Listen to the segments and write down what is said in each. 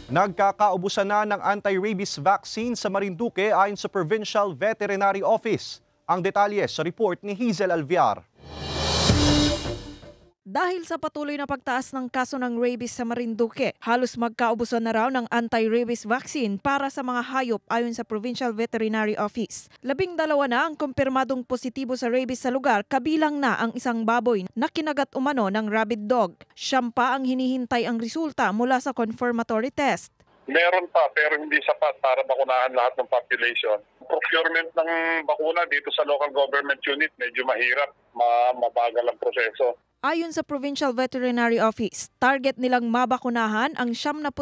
Nagkakaubusan na ng anti-rabies vaccine sa Marinduque ayon sa Provincial Veterinary Office. Ang detalye sa report ni Hazel Alviar. Dahil sa patuloy na pagtaas ng kaso ng rabies sa Marinduque, halos magkaubusan na raw ng anti-rabies vaccine para sa mga hayop ayon sa Provincial Veterinary Office. 12 na ang kumpirmadong positibo sa rabies sa lugar, kabilang na ang isang baboy na kinagat umano ng rabid dog. Siyam pa ang hinihintay ang resulta mula sa confirmatory test. Meron pa pero hindi sapat para bakunahan lahat ng population. Procurement ng bakuna dito sa local government unit medyo mahirap, mabagal ang proseso. Ayon sa Provincial Veterinary Office, target nilang mabakunahan ang 75%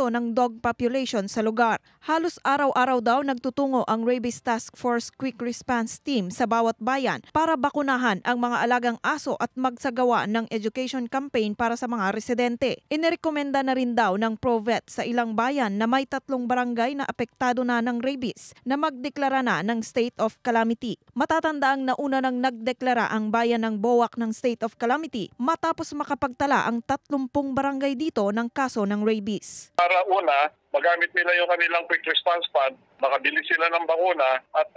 ng dog population sa lugar. Halos araw-araw daw nagtutungo ang Rabies Task Force Quick Response Team sa bawat bayan para bakunahan ang mga alagang aso at magsagawa ng education campaign para sa mga residente. Inirekomenda na rin daw ng ProVet sa ilang bayan na may 3 barangay na apektado na ng rabies na magdeklara na ng state of calamity. Matatandaang nauna nang nagdeklara ang bayan ng Boac ng state of calamity matapos makapagtala ang 30 barangay dito ng kaso ng rabies. Para una, magamit nila yung kanilang quick response fund, makabili sila ng bakuna at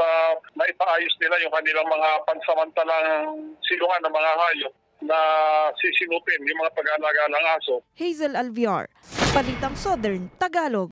maipaayos nila yung kanilang mga pansamantalang silungan ng mga hayop na sisinupin yung mga pag-aalaga ng aso. Hazel Alviar, Balitang Southern, Tagalog.